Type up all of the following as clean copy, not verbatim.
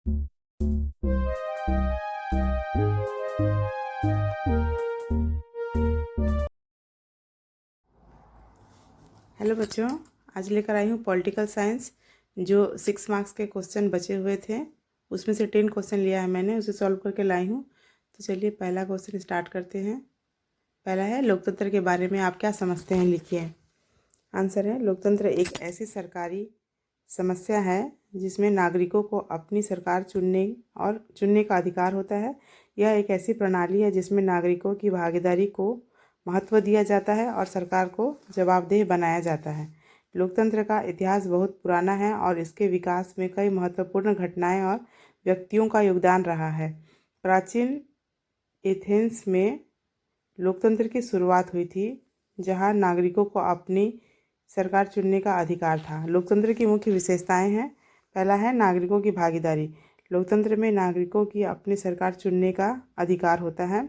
Hello बच्चों, आज लेकर आई हूँ पॉलिटिकल साइंस। जो 6 मार्क्स के क्वेश्चन बचे हुए थे उसमें से 10 क्वेश्चन लिया है मैंने, उसे सॉल्व करके लाई हूँ। तो चलिए पहला क्वेश्चन स्टार्ट करते हैं। पहला है, लोकतंत्र के बारे में आप क्या समझते हैं, लिखिए। आंसर है, लोकतंत्र एक ऐसी सरकारी समस्या है जिसमें नागरिकों को अपनी सरकार चुनने का अधिकार होता है। यह एक ऐसी प्रणाली है जिसमें नागरिकों की भागीदारी को महत्व दिया जाता है और सरकार को जवाबदेह बनाया जाता है। लोकतंत्र का इतिहास बहुत पुराना है और इसके विकास में कई महत्वपूर्ण घटनाएं और व्यक्तियों का योगदान रहा है। प्राचीन एथेंस में लोकतंत्र की शुरुआत हुई थी, जहां नागरिकों को अपनी सरकार चुनने का अधिकार था। लोकतंत्र की मुख्य विशेषताएं हैं। पहला है, नागरिकों की भागीदारी। लोकतंत्र में नागरिकों की अपनी सरकार चुनने का अधिकार होता है।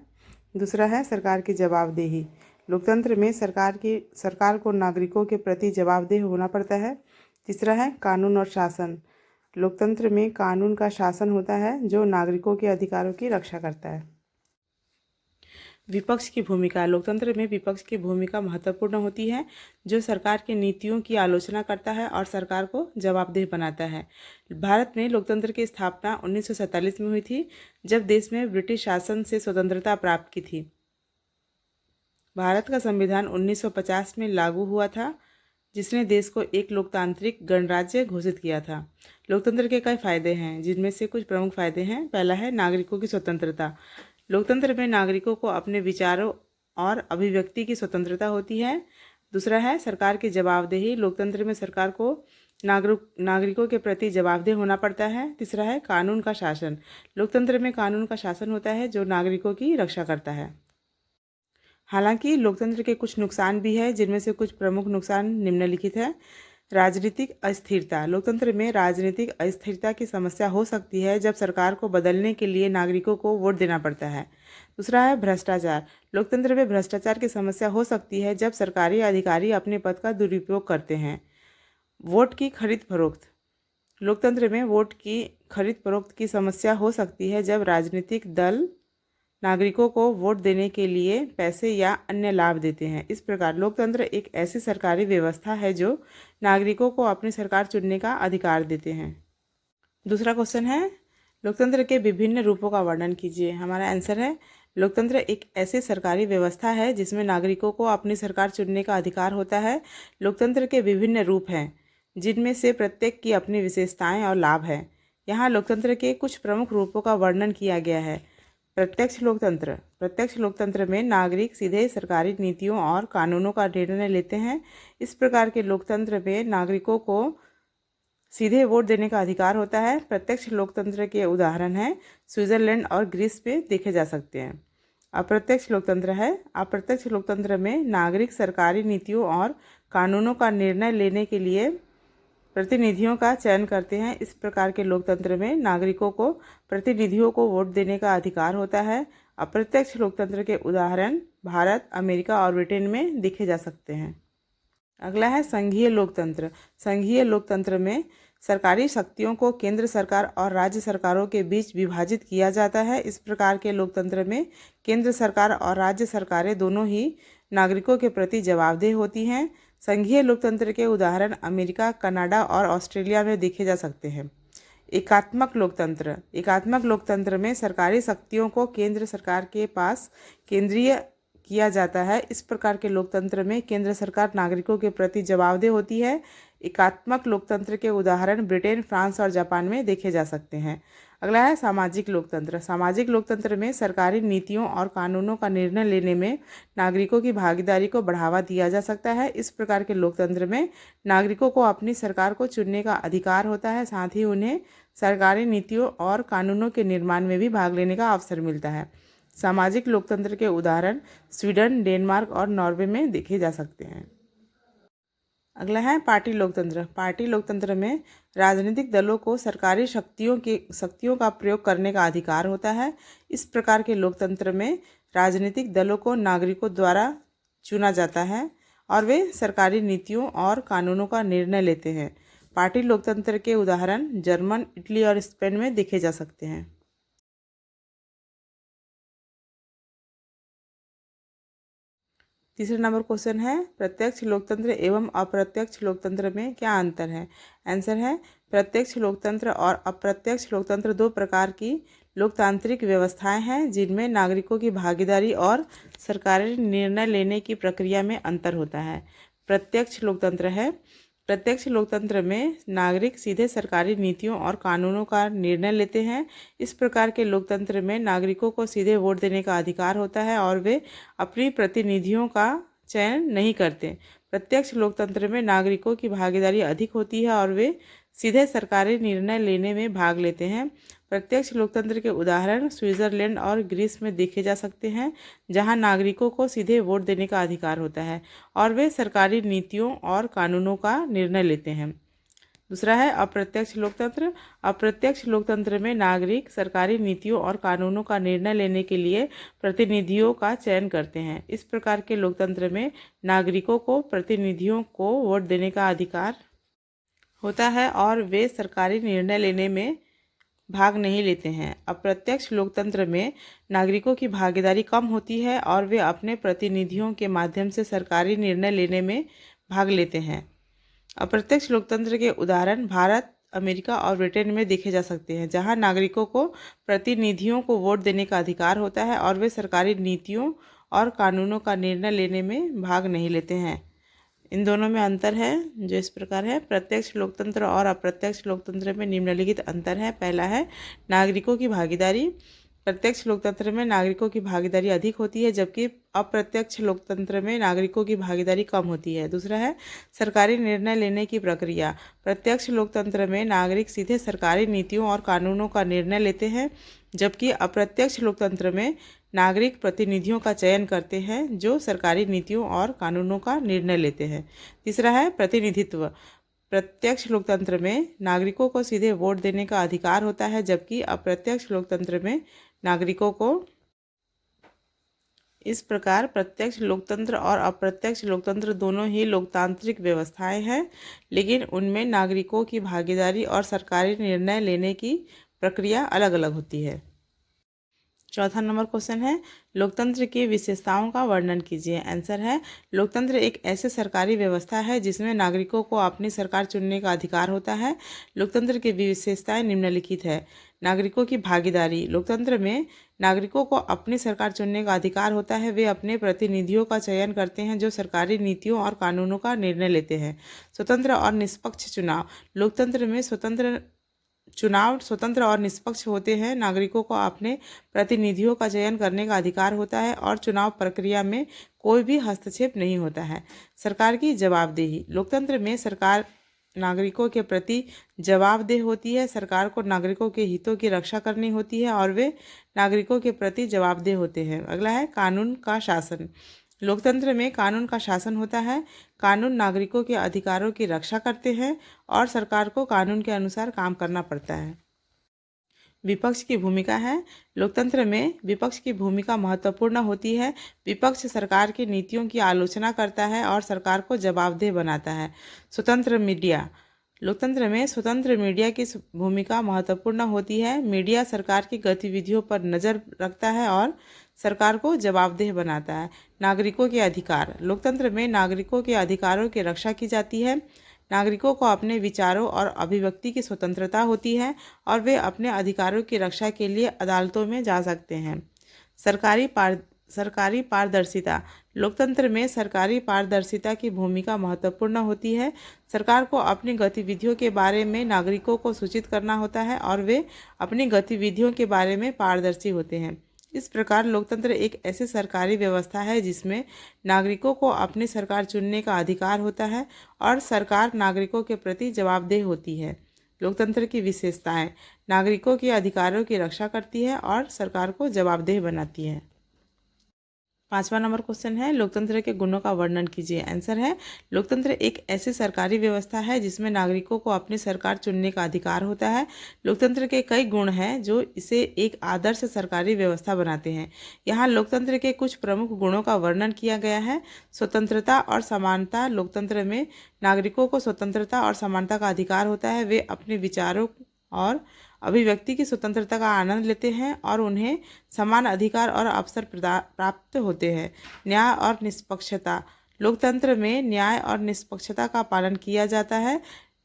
दूसरा है, सरकार की जवाबदेही। लोकतंत्र में सरकार को नागरिकों के प्रति जवाबदेह होना पड़ता है। तीसरा है, कानून और शासन। लोकतंत्र में कानून का शासन होता है जो नागरिकों के अधिकारों की रक्षा करता है। विपक्ष की भूमिका। लोकतंत्र में विपक्ष की भूमिका महत्वपूर्ण होती है, जो सरकार की नीतियों की आलोचना करता है और सरकार को जवाबदेह बनाता है। भारत में लोकतंत्र की स्थापना 1947 में हुई थी, जब देश में ब्रिटिश शासन से स्वतंत्रता प्राप्त की थी। भारत का संविधान 1950 में लागू हुआ था, जिसने देश को एक लोकतांत्रिक गणराज्य घोषित किया था। लोकतंत्र के कई फायदे हैं, जिनमें से कुछ प्रमुख फायदे हैं। पहला है, नागरिकों की स्वतंत्रता। लोकतंत्र में नागरिकों को अपने विचारों और अभिव्यक्ति की स्वतंत्रता होती है। दूसरा है, सरकार की जवाबदेही। लोकतंत्र में सरकार को नागरिकों के प्रति जवाबदेह होना पड़ता है। तीसरा है, कानून का शासन। लोकतंत्र में कानून का शासन होता है जो नागरिकों की रक्षा करता है। हालांकि लोकतंत्र के कुछ नुकसान भी है, जिनमें से कुछ प्रमुख नुकसान निम्नलिखित है। राजनीतिक अस्थिरता। लोकतंत्र में राजनीतिक अस्थिरता की समस्या हो सकती है जब सरकार को बदलने के लिए नागरिकों को वोट देना पड़ता है। दूसरा है, भ्रष्टाचार। लोकतंत्र में भ्रष्टाचार की समस्या हो सकती है जब सरकारी अधिकारी अपने पद का दुरुपयोग करते हैं। वोट की खरीद फरोख्त। लोकतंत्र में वोट की खरीद फरोख्त की समस्या हो सकती है जब राजनीतिक दल नागरिकों को वोट देने के लिए पैसे या अन्य लाभ देते हैं। इस प्रकार लोकतंत्र एक ऐसी सरकारी व्यवस्था है जो नागरिकों को अपनी सरकार चुनने का अधिकार देते हैं। दूसरा क्वेश्चन है, लोकतंत्र के विभिन्न रूपों का वर्णन कीजिए। हमारा आंसर है, लोकतंत्र एक ऐसी सरकारी व्यवस्था है जिसमें नागरिकों को अपनी सरकार चुनने का अधिकार होता है। लोकतंत्र के विभिन्न रूप हैं, जिनमें से प्रत्येक की अपनी विशेषताएं और लाभ हैं। यहाँ लोकतंत्र के कुछ प्रमुख रूपों का वर्णन किया गया है। प्रत्यक्ष लोकतंत्र। प्रत्यक्ष लोकतंत्र में नागरिक सीधे सरकारी नीतियों और कानूनों का निर्णय लेते हैं। इस प्रकार के लोकतंत्र में नागरिकों को सीधे वोट देने का अधिकार होता है। प्रत्यक्ष लोकतंत्र के उदाहरण हैं स्विट्जरलैंड और ग्रीस पे देखे जा सकते हैं। अप्रत्यक्ष लोकतंत्र है। अप्रत्यक्ष लोकतंत्र में नागरिक सरकारी नीतियों और कानूनों का निर्णय लेने के लिए प्रतिनिधियों का चयन करते हैं। इस प्रकार के लोकतंत्र में नागरिकों को प्रतिनिधियों को वोट देने का अधिकार होता है। अप्रत्यक्ष लोकतंत्र के उदाहरण भारत, अमेरिका और ब्रिटेन में देखे जा सकते हैं। अगला है, संघीय लोकतंत्र। संघीय लोकतंत्र में सरकारी शक्तियों को केंद्र सरकार और राज्य सरकारों के बीच विभाजित किया जाता है। इस प्रकार के लोकतंत्र में केंद्र सरकार और राज्य सरकारें दोनों ही नागरिकों के प्रति जवाबदेह होती हैं। संघीय लोकतंत्र के उदाहरण अमेरिका, कनाडा और ऑस्ट्रेलिया में देखे जा सकते हैं। एकात्मक लोकतंत्र। एकात्मक लोकतंत्र में सरकारी शक्तियों को केंद्र सरकार के पास केंद्रीय किया जाता है। इस प्रकार के लोकतंत्र में केंद्र सरकार नागरिकों के प्रति जवाबदेह होती है। एकात्मक लोकतंत्र के उदाहरण ब्रिटेन, फ्रांस और जापान में देखे जा सकते हैं। अगला है, सामाजिक लोकतंत्र। सामाजिक लोकतंत्र में सरकारी नीतियों और कानूनों का निर्णय लेने में नागरिकों की भागीदारी को बढ़ावा दिया जा सकता है। इस प्रकार के लोकतंत्र में नागरिकों को अपनी सरकार को चुनने का अधिकार होता है, साथ ही उन्हें सरकारी नीतियों और कानूनों के निर्माण में भी भाग लेने का अवसर मिलता है। सामाजिक लोकतंत्र के उदाहरण स्वीडन, डेनमार्क और नॉर्वे में देखे जा सकते हैं। अगला है, पार्टी लोकतंत्र। पार्टी लोकतंत्र में राजनीतिक दलों को सरकारी शक्तियों का प्रयोग करने का अधिकार होता है। इस प्रकार के लोकतंत्र में राजनीतिक दलों को नागरिकों द्वारा चुना जाता है और वे सरकारी नीतियों और कानूनों का निर्णय लेते हैं। पार्टी लोकतंत्र के उदाहरण जर्मन, इटली और स्पेन में देखे जा सकते हैं। तीसरा नंबर क्वेश्चन है, प्रत्यक्ष लोकतंत्र एवं अप्रत्यक्ष लोकतंत्र में क्या अंतर है? आंसर है, प्रत्यक्ष लोकतंत्र और अप्रत्यक्ष लोकतंत्र दो प्रकार की लोकतांत्रिक व्यवस्थाएं हैं जिनमें नागरिकों की भागीदारी और सरकारी निर्णय लेने की प्रक्रिया में अंतर होता है। प्रत्यक्ष लोकतंत्र में नागरिक सीधे सरकारी नीतियों और कानूनों का निर्णय लेते हैं। इस प्रकार के लोकतंत्र में नागरिकों को सीधे वोट देने का अधिकार होता है और वे अपनी प्रतिनिधियों का चयन नहीं करते। प्रत्यक्ष लोकतंत्र में नागरिकों की भागीदारी अधिक होती है और वे सीधे सरकारी निर्णय लेने में भाग लेते हैं। प्रत्यक्ष लोकतंत्र के उदाहरण स्विट्जरलैंड और ग्रीस में देखे जा सकते हैं, जहां नागरिकों को सीधे वोट देने का अधिकार होता है और वे सरकारी नीतियों और कानूनों का निर्णय लेते हैं। दूसरा है अप्रत्यक्ष लोकतंत्र। अप्रत्यक्ष लोकतंत्र में नागरिक सरकारी नीतियों और कानूनों का निर्णय लेने के लिए प्रतिनिधियों का चयन करते हैं। इस प्रकार के लोकतंत्र में नागरिकों को प्रतिनिधियों को वोट देने का अधिकार होता है और वे सरकारी निर्णय लेने में भाग नहीं लेते हैं। अप्रत्यक्ष लोकतंत्र में नागरिकों की भागीदारी कम होती है और वे अपने प्रतिनिधियों के माध्यम से सरकारी निर्णय लेने में भाग लेते हैं। अप्रत्यक्ष लोकतंत्र के उदाहरण भारत, अमेरिका और ब्रिटेन में देखे जा सकते हैं, जहां नागरिकों को प्रतिनिधियों को वोट देने का अधिकार होता है और वे सरकारी नीतियों और कानूनों का निर्णय लेने में भाग नहीं लेते हैं। इन दोनों में अंतर है जो इस प्रकार है। प्रत्यक्ष लोकतंत्र और अप्रत्यक्ष लोकतंत्र में निम्नलिखित अंतर है। पहला है नागरिकों की भागीदारी। प्रत्यक्ष लोकतंत्र में नागरिकों की भागीदारी अधिक होती है, जबकि अप्रत्यक्ष लोकतंत्र में नागरिकों की भागीदारी कम होती है। दूसरा है सरकारी निर्णय लेने की प्रक्रिया। प्रत्यक्ष लोकतंत्र में नागरिक सीधे सरकारी नीतियों और कानूनों का निर्णय लेते हैं, जबकि अप्रत्यक्ष लोकतंत्र में नागरिक प्रतिनिधियों का चयन करते हैं जो सरकारी नीतियों और कानूनों का निर्णय लेते हैं। तीसरा है प्रतिनिधित्व। प्रत्यक्ष लोकतंत्र में नागरिकों को सीधे वोट देने का अधिकार होता है, जबकि अप्रत्यक्ष लोकतंत्र में नागरिकों को इस प्रकार प्रत्यक्ष लोकतंत्र और अप्रत्यक्ष लोकतंत्र दोनों ही लोकतांत्रिक व्यवस्थाएं हैं, लेकिन उनमें नागरिकों की भागीदारी और सरकारी निर्णय लेने की प्रक्रिया अलग अलग होती है। चौथा नंबर क्वेश्चन है, लोकतंत्र की विशेषताओं का वर्णन कीजिए। आंसर है, लोकतंत्र एक ऐसे सरकारी व्यवस्था है जिसमें नागरिकों को अपनी सरकार चुनने का अधिकार होता है। लोकतंत्र की विशेषताएं निम्नलिखित है। नागरिकों की भागीदारी। लोकतंत्र में नागरिकों को अपनी सरकार चुनने का अधिकार होता है। वे अपने प्रतिनिधियों का चयन करते हैं जो सरकारी नीतियों और कानूनों का निर्णय लेते हैं। स्वतंत्र और निष्पक्ष चुनाव। लोकतंत्र में चुनाव स्वतंत्र और निष्पक्ष होते हैं। नागरिकों को अपने प्रतिनिधियों का चयन करने का अधिकार होता है और चुनाव प्रक्रिया में कोई भी हस्तक्षेप नहीं होता है। सरकार की जवाबदेही। लोकतंत्र में सरकार नागरिकों के प्रति जवाबदेह होती है। सरकार को नागरिकों के हितों की रक्षा करनी होती है और वे नागरिकों के प्रति जवाबदेह होते हैं। अगला है कानून का शासन। लोकतंत्र में कानून का शासन होता है। कानून नागरिकों के अधिकारों की रक्षा करते हैं और सरकार को कानून के अनुसार काम करना पड़ता है। विपक्ष की भूमिका है। लोकतंत्र में विपक्ष की भूमिका महत्वपूर्ण होती है। विपक्ष सरकार की नीतियों की आलोचना करता है और सरकार को जवाबदेह बनाता है। स्वतंत्र मीडिया। लोकतंत्र में स्वतंत्र मीडिया की भूमिका महत्वपूर्ण होती है। मीडिया सरकार की गतिविधियों पर नज़र रखता है और सरकार को जवाबदेह बनाता है। नागरिकों के अधिकार। लोकतंत्र में नागरिकों के अधिकारों की रक्षा की जाती है। नागरिकों को अपने विचारों और अभिव्यक्ति की स्वतंत्रता होती है और वे अपने अधिकारों की रक्षा के लिए अदालतों में जा सकते हैं। सरकारी पारदर्शिता। लोकतंत्र में सरकारी पारदर्शिता की भूमिका महत्वपूर्ण होती है। सरकार को अपनी गतिविधियों के बारे में नागरिकों को सूचित करना होता है और वे अपनी गतिविधियों के बारे में पारदर्शी होते हैं। इस प्रकार लोकतंत्र एक ऐसी सरकारी व्यवस्था है जिसमें नागरिकों को अपनी सरकार चुनने का अधिकार होता है और सरकार नागरिकों के प्रति जवाबदेह होती है। लोकतंत्र की विशेषताएं। नागरिकों के अधिकारों की रक्षा करती है और सरकार को जवाबदेह बनाती है। 5वां नंबर क्वेश्चन है, लोकतंत्र के गुणों का वर्णन कीजिए। आंसर है, लोकतंत्र एक ऐसी सरकारी व्यवस्था है जिसमें नागरिकों को अपनी सरकार चुनने का अधिकार होता है। लोकतंत्र के कई गुण हैं जो इसे एक आदर्श सरकारी व्यवस्था बनाते हैं। यहाँ लोकतंत्र के कुछ प्रमुख गुणों का वर्णन किया गया है। स्वतंत्रता और समानता। लोकतंत्र में नागरिकों को स्वतंत्रता और समानता का अधिकार होता है। वे अपने विचारों और अभिव्यक्ति की स्वतंत्रता का आनंद लेते हैं और उन्हें समान अधिकार और अवसर प्राप्त होते हैं। न्याय और निष्पक्षता। लोकतंत्र में न्याय और निष्पक्षता का पालन किया जाता है।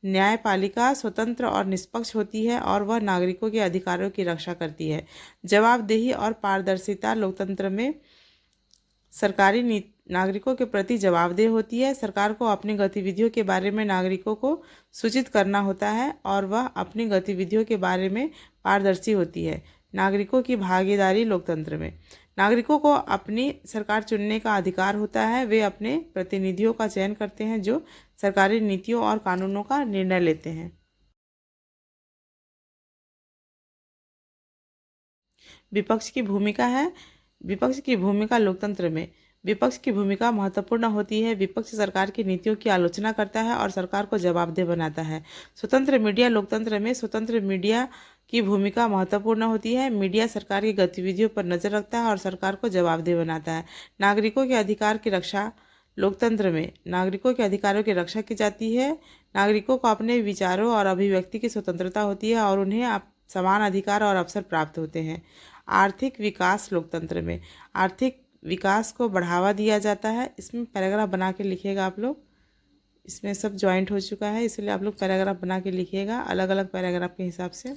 न्यायपालिका स्वतंत्र और निष्पक्ष होती है और वह नागरिकों के अधिकारों की रक्षा करती है। जवाबदेही और पारदर्शिता। लोकतंत्र में सरकारी नागरिकों के प्रति जवाबदेह होती है। सरकार को अपनी गतिविधियों के बारे में नागरिकों को सूचित करना होता है और वह अपनी गतिविधियों के बारे में पारदर्शी होती है। नागरिकों की भागीदारी। लोकतंत्र में नागरिकों को अपनी सरकार चुनने का अधिकार होता है। वे अपने प्रतिनिधियों का चयन करते हैं जो सरकारी नीतियों और कानूनों का निर्णय लेते हैं। विपक्ष की भूमिका है। विपक्ष की भूमिका लोकतंत्र में। विपक्ष की भूमिका महत्वपूर्ण होती है। विपक्ष सरकार की नीतियों की आलोचना करता है और सरकार को जवाबदेह बनाता है। स्वतंत्र मीडिया। लोकतंत्र में स्वतंत्र मीडिया की भूमिका महत्वपूर्ण होती है। मीडिया सरकार की गतिविधियों पर नजर रखता है और सरकार को जवाबदेह बनाता है। नागरिकों के अधिकार की रक्षा। लोकतंत्र में नागरिकों के अधिकारों की रक्षा की जाती है। नागरिकों को अपने विचारों और अभिव्यक्ति की स्वतंत्रता होती है और उन्हें समान अधिकार और अवसर प्राप्त होते हैं। आर्थिक विकास। लोकतंत्र में आर्थिक विकास को बढ़ावा दिया जाता है। इसमें पैराग्राफ बना के लिखिएगा आप लोग। इसमें सब जॉइंट हो चुका है इसलिए आप लोग पैराग्राफ बना के लिखिएगा अलग अलग पैराग्राफ के हिसाब से।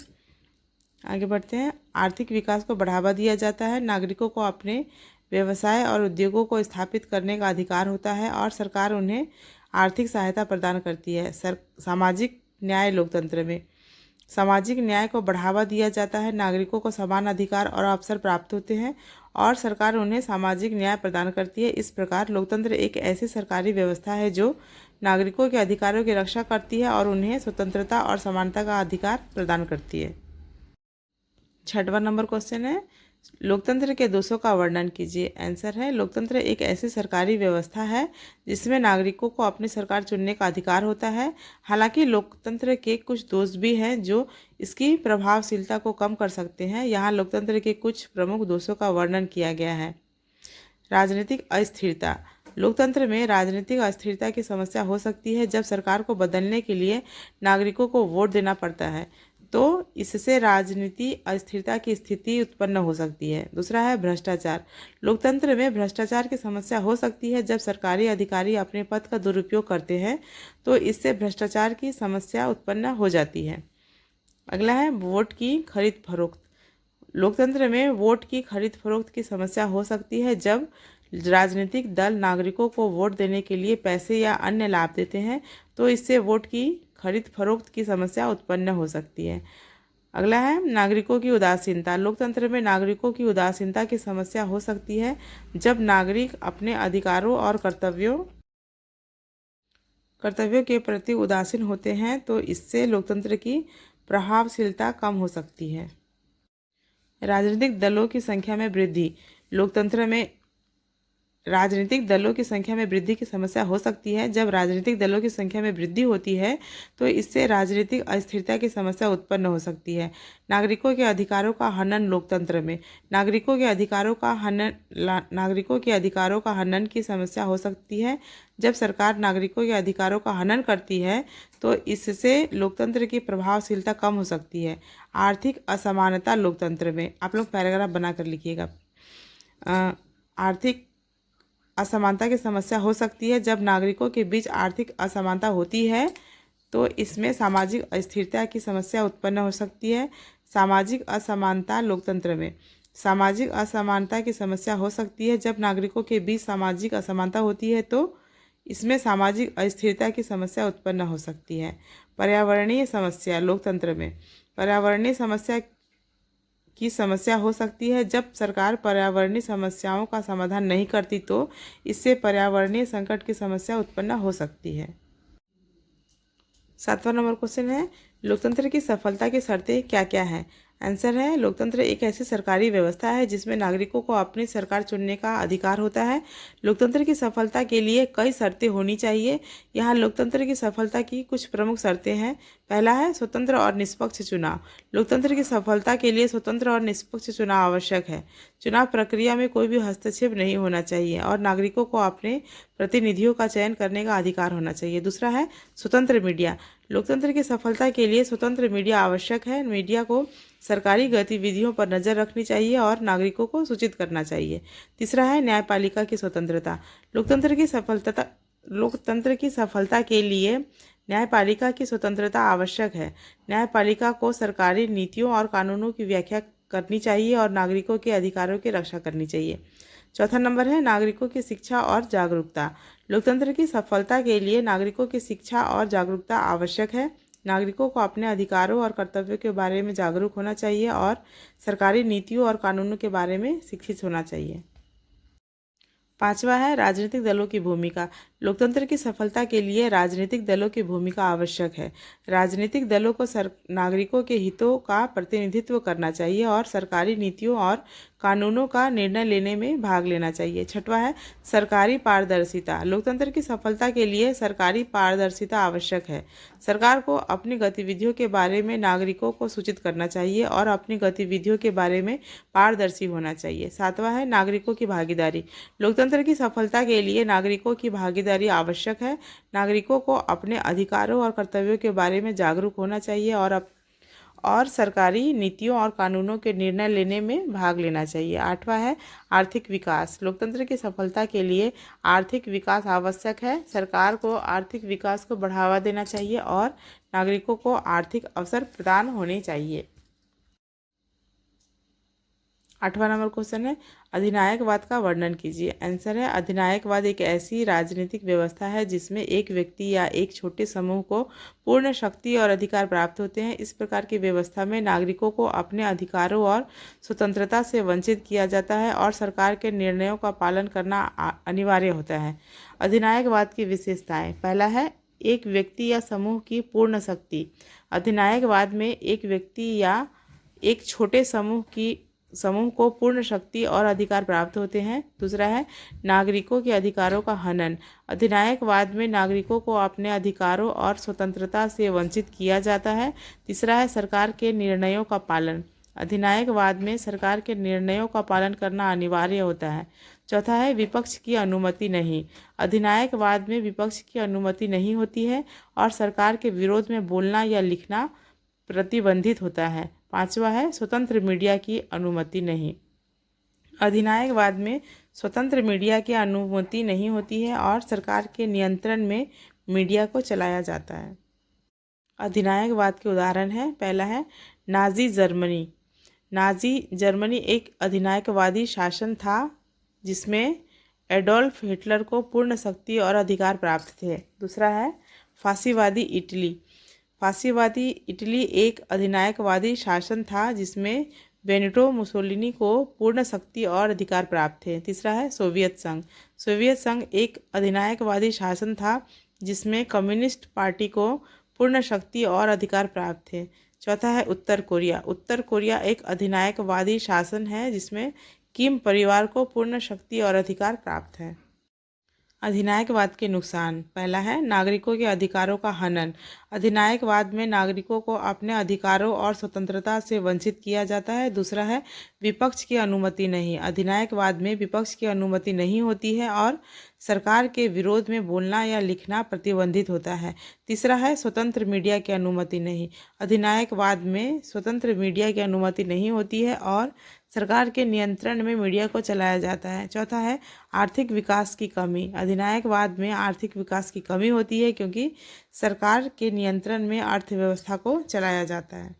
आगे बढ़ते हैं। आर्थिक विकास को बढ़ावा दिया जाता है। नागरिकों को अपने व्यवसाय और उद्योगों को स्थापित करने का अधिकार होता है और सरकार उन्हें आर्थिक सहायता प्रदान करती है। सामाजिक न्याय। लोकतंत्र में सामाजिक न्याय को बढ़ावा दिया जाता है। नागरिकों को समान अधिकार और अवसर प्राप्त होते हैं और सरकार उन्हें सामाजिक न्याय प्रदान करती है। इस प्रकार लोकतंत्र एक ऐसी सरकारी व्यवस्था है जो नागरिकों के अधिकारों की रक्षा करती है और उन्हें स्वतंत्रता और समानता का अधिकार प्रदान करती है। 6वां नंबर क्वेश्चन है, लोकतंत्र के दोषों का वर्णन कीजिए। आंसर है, लोकतंत्र एक ऐसी सरकारी व्यवस्था है जिसमें नागरिकों को अपनी सरकार चुनने का अधिकार होता है। हालांकि लोकतंत्र के कुछ दोष भी हैं जो इसकी प्रभावशीलता को कम कर सकते हैं। यहाँ लोकतंत्र के कुछ प्रमुख दोषों का वर्णन किया गया है। राजनीतिक अस्थिरता। लोकतंत्र में राजनीतिक अस्थिरता की समस्या हो सकती है जब सरकार को बदलने के लिए नागरिकों को वोट देना पड़ता है, तो इससे राजनीति अस्थिरता की स्थिति उत्पन्न हो सकती है। दूसरा है भ्रष्टाचार। लोकतंत्र में भ्रष्टाचार की समस्या हो सकती है जब सरकारी अधिकारी अपने पद का दुरुपयोग करते हैं, तो इससे भ्रष्टाचार की समस्या उत्पन्न हो जाती है। अगला है वोट की खरीद फरोख्त। लोकतंत्र में वोट की खरीद फरोख्त की समस्या हो सकती है जब राजनीतिक दल नागरिकों को वोट देने के लिए पैसे या अन्य लाभ देते हैं, तो इससे वोट की खरीद फरोख्त की समस्या उत्पन्न हो सकती है। अगला है नागरिकों की उदासीनता। लोकतंत्र में नागरिकों की उदासीनता की समस्या हो सकती है जब नागरिक अपने अधिकारों और कर्तव्यों के प्रति उदासीन होते हैं, तो इससे लोकतंत्र की प्रभावशीलता कम हो सकती है। राजनीतिक दलों की संख्या में वृद्धि। लोकतंत्र में राजनीतिक दलों की संख्या में वृद्धि की समस्या हो सकती है। जब राजनीतिक दलों की संख्या में वृद्धि होती है, तो इससे राजनीतिक अस्थिरता की समस्या उत्पन्न हो सकती है। नागरिकों के अधिकारों का हनन। लोकतंत्र में नागरिकों के अधिकारों का हनन की समस्या हो सकती है। जब सरकार नागरिकों के अधिकारों का हनन करती है, तो इससे लोकतंत्र की प्रभावशीलता कम हो सकती है। आर्थिक असमानता। लोकतंत्र में आप लोग पैराग्राफ बनाकर लिखिएगा। आर्थिक असमानता की समस्या हो सकती है जब नागरिकों के बीच आर्थिक असमानता होती है, तो इसमें सामाजिक अस्थिरता की समस्या उत्पन्न हो सकती है। सामाजिक असमानता। लोकतंत्र में सामाजिक असमानता की समस्या हो सकती है जब नागरिकों के बीच सामाजिक असमानता होती है, तो इसमें सामाजिक अस्थिरता की समस्या उत्पन्न हो सकती है। पर्यावरणीय समस्या। लोकतंत्र में पर्यावरणीय समस्या की समस्या हो सकती है जब सरकार पर्यावरणीय समस्याओं का समाधान नहीं करती, तो इससे पर्यावरणीय संकट की समस्या उत्पन्न हो सकती है। 7वां नंबर क्वेश्चन है, लोकतंत्र की सफलता की शर्तें क्या क्या हैं। आंसर है लोकतंत्र एक ऐसी सरकारी व्यवस्था है जिसमें नागरिकों को अपनी सरकार चुनने का अधिकार होता है। लोकतंत्र की सफलता के लिए कई शर्तें होनी चाहिए। यहाँ लोकतंत्र की सफलता की कुछ प्रमुख शर्तें हैं। पहला है स्वतंत्र और निष्पक्ष चुनाव। लोकतंत्र की सफलता के लिए स्वतंत्र और निष्पक्ष चुनाव आवश्यक है। चुनाव प्रक्रिया में कोई भी हस्तक्षेप नहीं होना चाहिए और नागरिकों को अपने प्रतिनिधियों का चयन करने का अधिकार होना चाहिए। दूसरा है स्वतंत्र मीडिया। लोकतंत्र की सफलता के लिए स्वतंत्र मीडिया आवश्यक है। मीडिया को सरकारी गतिविधियों पर नज़र रखनी चाहिए और नागरिकों को सूचित करना चाहिए। तीसरा है न्यायपालिका की स्वतंत्रता। लोकतंत्र की सफलता के लिए न्यायपालिका की स्वतंत्रता आवश्यक है। न्यायपालिका को सरकारी नीतियों और कानूनों की व्याख्या करनी चाहिए और नागरिकों के अधिकारों की रक्षा करनी चाहिए। चौथा नंबर है नागरिकों की शिक्षा और जागरूकता। लोकतंत्र की सफलता के लिए नागरिकों की शिक्षा और जागरूकता आवश्यक है। नागरिकों को अपने अधिकारों और कर्तव्यों के बारे में जागरूक होना चाहिए और सरकारी नीतियों और कानूनों के बारे में शिक्षित होना चाहिए। पांचवा है राजनीतिक दलों की भूमिका। लोकतंत्र की सफलता के लिए राजनीतिक दलों की भूमिका आवश्यक है। राजनीतिक दलों को नागरिकों के हितों का प्रतिनिधित्व करना चाहिए और सरकारी नीतियों और कानूनों का निर्णय लेने में भाग लेना चाहिए। छठवां है सरकारी पारदर्शिता। लोकतंत्र की सफलता के लिए सरकारी पारदर्शिता आवश्यक है। सरकार को अपनी गतिविधियों के बारे में नागरिकों को सूचित करना चाहिए और अपनी गतिविधियों के बारे में पारदर्शी होना चाहिए। सातवां है नागरिकों की भागीदारी। लोकतंत्र की सफलता के लिए नागरिकों की भागीदारी आवश्यक है। नागरिकों को अपने अधिकारों और कर्तव्यों के बारे में जागरूक होना चाहिए और सरकारी नीतियों और कानूनों के निर्णय लेने में भाग लेना चाहिए। आठवां है आर्थिक विकास। लोकतंत्र की सफलता के लिए आर्थिक विकास आवश्यक है। सरकार को आर्थिक विकास को बढ़ावा देना चाहिए और नागरिकों को आर्थिक अवसर प्रदान होने चाहिए। 8वां नंबर क्वेश्चन है अधिनायकवाद का वर्णन कीजिए। आंसर है अधिनायकवाद एक ऐसी राजनीतिक व्यवस्था है जिसमें एक व्यक्ति या एक छोटे समूह को पूर्ण शक्ति और अधिकार प्राप्त होते हैं। इस प्रकार की व्यवस्था में नागरिकों को अपने अधिकारों और स्वतंत्रता से वंचित किया जाता है और सरकार के निर्णयों का पालन करना अनिवार्य होता है। अधिनायकवाद की विशेषताएं। पहला है एक व्यक्ति या समूह की पूर्ण शक्ति। अधिनायकवाद में एक व्यक्ति या एक छोटे समूह को पूर्ण शक्ति और अधिकार प्राप्त होते हैं। दूसरा है नागरिकों के अधिकारों का हनन। अधिनायकवाद में नागरिकों को अपने अधिकारों और स्वतंत्रता से वंचित किया जाता है। तीसरा है सरकार के निर्णयों का पालन। अधिनायकवाद में सरकार के निर्णयों का पालन करना अनिवार्य होता है। चौथा है विपक्ष की अनुमति नहीं। अधिनायकवाद में विपक्ष की अनुमति नहीं होती है और सरकार के विरोध में बोलना या लिखना प्रतिबंधित होता है। पांचवा है स्वतंत्र मीडिया की अनुमति नहीं। अधिनायकवाद में स्वतंत्र मीडिया की अनुमति नहीं होती है और सरकार के नियंत्रण में मीडिया को चलाया जाता है। अधिनायकवाद के उदाहरण हैं। पहला है नाजी जर्मनी। नाजी जर्मनी एक अधिनायकवादी शासन था जिसमें एडोल्फ हिटलर को पूर्ण शक्ति और अधिकार प्राप्त थे। दूसरा है फासीवादी इटली। फासीवादी इटली एक अधिनायकवादी शासन था जिसमें बेनिटो मुसोलिनी को पूर्ण शक्ति और अधिकार प्राप्त थे। तीसरा है सोवियत संघ। सोवियत संघ एक अधिनायकवादी शासन था जिसमें कम्युनिस्ट पार्टी को पूर्ण शक्ति और अधिकार प्राप्त थे। चौथा है उत्तर कोरिया। उत्तर कोरिया एक अधिनायकवादी शासन है जिसमें किम परिवार को पूर्ण शक्ति और अधिकार प्राप्त है। अधिनायकवाद के नुकसान। पहला है नागरिकों के अधिकारों का हनन। अधिनायकवाद में नागरिकों को अपने अधिकारों और स्वतंत्रता से वंचित किया जाता है। दूसरा है विपक्ष की अनुमति नहीं। अधिनायकवाद में विपक्ष की अनुमति नहीं होती है और सरकार के विरोध में बोलना या लिखना प्रतिबंधित होता है। तीसरा है स्वतंत्र मीडिया की अनुमति नहीं। अधिनायकवाद में स्वतंत्र मीडिया की अनुमति नहीं होती है और सरकार के नियंत्रण में मीडिया को चलाया जाता है। चौथा है आर्थिक विकास की कमी। अधिनायकवाद में आर्थिक विकास की कमी होती है क्योंकि सरकार के नियंत्रण में अर्थव्यवस्था को चलाया जाता है।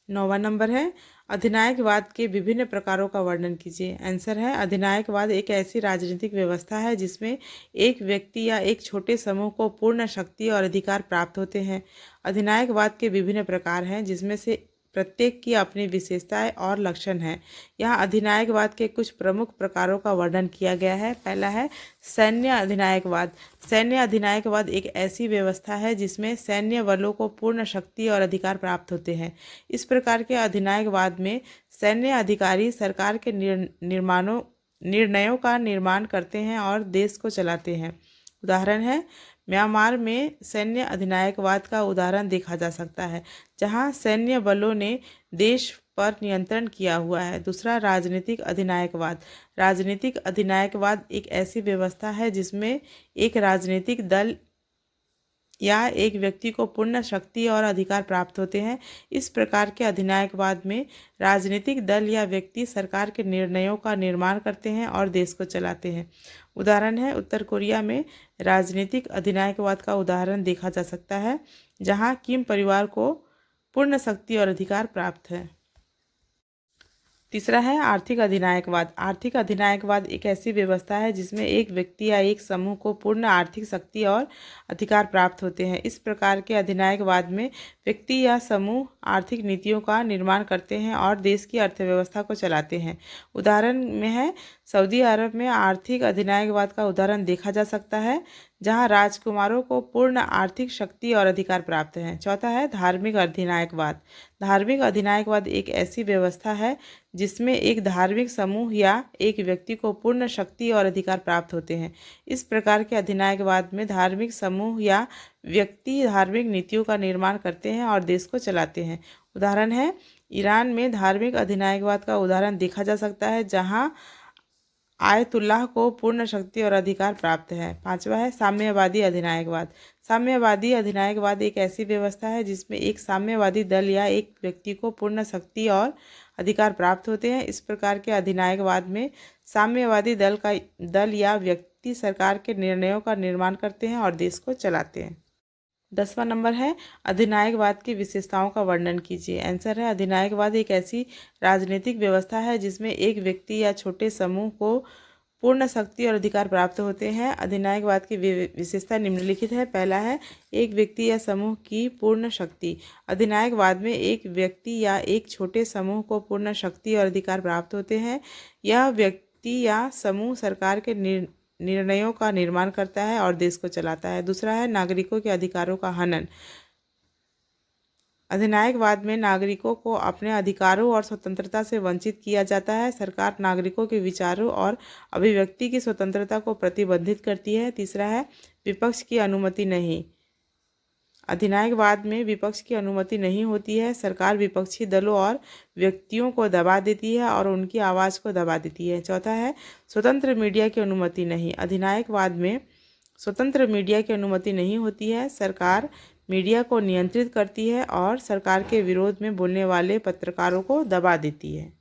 9वां नंबर है अधिनायकवाद के विभिन्न प्रकारों का वर्णन कीजिए। आंसर है अधिनायकवाद एक ऐसी राजनीतिक व्यवस्था है जिसमें एक व्यक्ति या एक छोटे समूह को पूर्ण शक्ति और अधिकार प्राप्त होते हैं। अधिनायकवाद के विभिन्न प्रकार हैं जिसमें से प्रत्येक की अपनी विशेषताएं और लक्षण हैं। यहाँ अधिनायकवाद के कुछ प्रमुख प्रकारों का वर्णन किया गया है। पहला है सैन्य अधिनायकवाद। सैन्य अधिनायकवाद एक ऐसी व्यवस्था है जिसमें सैन्य बलों को पूर्ण शक्ति और अधिकार प्राप्त होते हैं। इस प्रकार के अधिनायकवाद में सैन्य अधिकारी सरकार के निर्णयों का निर्माण करते हैं और देश को चलाते हैं। उदाहरण है, म्यांमार में सैन्य अधिनायकवाद का उदाहरण देखा जा सकता है, जहां सैन्य बलों ने देश पर नियंत्रण किया हुआ है। दूसरा, राजनीतिक अधिनायकवाद। राजनीतिक अधिनायकवाद एक ऐसी व्यवस्था है जिसमें एक राजनीतिक दल या एक व्यक्ति को पूर्ण शक्ति और अधिकार प्राप्त होते हैं। इस प्रकार के अधिनायकवाद में राजनीतिक दल या व्यक्ति सरकार के निर्णयों का निर्माण करते हैं और देश को चलाते हैं। उदाहरण है, उत्तर कोरिया में राजनीतिक अधिनायकवाद का उदाहरण देखा जा सकता है, जहां किम परिवार को पूर्ण शक्ति और अधिकार प्राप्त है। तीसरा है आर्थिक अधिनायकवाद। आर्थिक अधिनायकवाद एक ऐसी व्यवस्था है जिसमें एक व्यक्ति या एक समूह को पूर्ण आर्थिक शक्ति और अधिकार प्राप्त होते हैं। इस प्रकार के अधिनायकवाद में व्यक्ति या समूह आर्थिक नीतियों का निर्माण करते हैं और देश की अर्थव्यवस्था को चलाते हैं। उदाहरण में है, सऊदी अरब में आर्थिक अधिनायकवाद का उदाहरण देखा जा सकता है, जहां राजकुमारों को पूर्ण आर्थिक शक्ति और अधिकार प्राप्त है। चौथा है धार्मिक अधिनायकवाद। धार्मिक अधिनायकवाद एक ऐसी व्यवस्था है जिसमें एक धार्मिक समूह या एक व्यक्ति को पूर्ण शक्ति और अधिकार प्राप्त होते हैं। इस प्रकार के अधिनायकवाद में धार्मिक समूह या व्यक्ति धार्मिक नीतियों का निर्माण करते हैं और देश को चलाते हैं। उदाहरण है, ईरान में धार्मिक अधिनायकवाद का उदाहरण देखा जा सकता है, जहां आयतुल्लाह को पूर्ण शक्ति और अधिकार प्राप्त है। पांचवा है साम्यवादी अधिनायकवाद। साम्यवादी अधिनायकवाद एक ऐसी व्यवस्था है जिसमें एक साम्यवादी दल या एक व्यक्ति को पूर्ण शक्ति और अधिकार प्राप्त होते हैं। इस प्रकार के अधिनायकवाद में साम्यवादी दल या व्यक्ति सरकार के निर्णयों का निर्माण करते हैं और देश को चलाते हैं। 10वां नंबर है अधिनायकवाद की विशेषताओं का वर्णन कीजिए। आंसर है, अधिनायकवाद एक ऐसी राजनीतिक व्यवस्था है जिसमें एक व्यक्ति या छोटे समूह को पूर्ण शक्ति और अधिकार प्राप्त होते हैं। अधिनायकवाद की विशेषता निम्नलिखित है। पहला है एक व्यक्ति या समूह की पूर्ण शक्ति। अधिनायकवाद में एक व्यक्ति या एक छोटे समूह को पूर्ण शक्ति और अधिकार प्राप्त होते हैं। यह व्यक्ति या समूह सरकार के निर्णयों का निर्माण करता है और देश को चलाता है। दूसरा है नागरिकों के अधिकारों का हनन। अधिनायकवाद में नागरिकों को अपने अधिकारों और स्वतंत्रता से वंचित किया जाता है। सरकार नागरिकों के विचारों और अभिव्यक्ति की स्वतंत्रता को प्रतिबंधित करती है। तीसरा है विपक्ष की अनुमति नहीं। अधिनायकवाद में विपक्ष की अनुमति नहीं होती है। सरकार विपक्षी दलों और व्यक्तियों को दबा देती है और उनकी आवाज़ को दबा देती है। चौथा है स्वतंत्र मीडिया की अनुमति नहीं। अधिनायकवाद में स्वतंत्र मीडिया की अनुमति नहीं होती है। सरकार मीडिया को नियंत्रित करती है और सरकार के विरोध में बोलने वाले पत्रकारों को दबा देती है।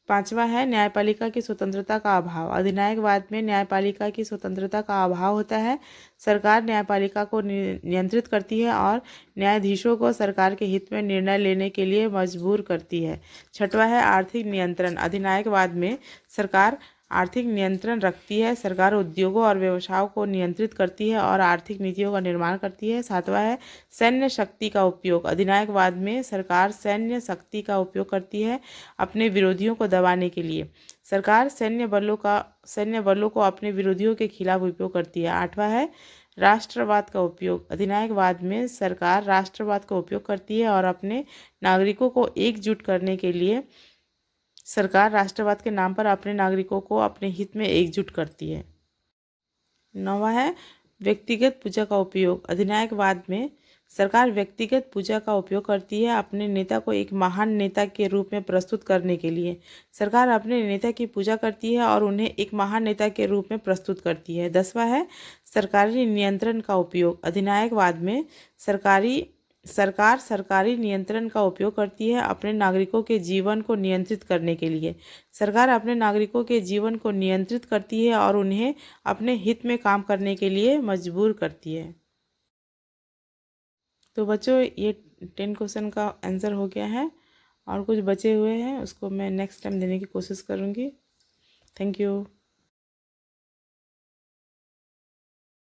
पांचवा है न्यायपालिका की स्वतंत्रता का अभाव। अधिनायकवाद में न्यायपालिका की स्वतंत्रता का अभाव होता है। सरकार न्यायपालिका को नियंत्रित करती है और न्यायाधीशों को सरकार के हित में निर्णय लेने के लिए मजबूर करती है। छठवां है आर्थिक नियंत्रण। अधिनायकवाद में सरकार आर्थिक नियंत्रण रखती है। सरकार उद्योगों और व्यवसायों को नियंत्रित करती है और आर्थिक नीतियों का निर्माण करती है। सातवां है सैन्य शक्ति का उपयोग। अधिनायकवाद में सरकार सैन्य शक्ति का उपयोग करती है अपने विरोधियों को दबाने के लिए। सरकार सैन्य बलों को अपने विरोधियों के खिलाफ उपयोग करती है। आठवां है राष्ट्रवाद का उपयोग। अधिनायकवाद में सरकार राष्ट्रवाद का उपयोग करती है और अपने नागरिकों को एकजुट करने के लिए सरकार राष्ट्रवाद के नाम पर अपने नागरिकों को अपने हित में एकजुट करती है। 9वां है व्यक्तिगत पूजा का उपयोग। अधिनायकवाद में सरकार व्यक्तिगत पूजा का उपयोग करती है अपने नेता को एक महान नेता के रूप में प्रस्तुत करने के लिए। सरकार अपने नेता की पूजा करती है और उन्हें एक महान नेता के रूप में प्रस्तुत करती है। 10वां है सरकारी नियंत्रण का उपयोग। अधिनायकवाद में सरकार सरकारी नियंत्रण का उपयोग करती है अपने नागरिकों के जीवन को नियंत्रित करने के लिए। सरकार अपने नागरिकों के जीवन को नियंत्रित करती है और उन्हें अपने हित में काम करने के लिए मजबूर करती है। तो बच्चों, ये 10 क्वेश्चन का आंसर हो गया है और कुछ बचे हुए हैं, उसको मैं नेक्स्ट टाइम देने की कोशिश करूँगी। Thank you.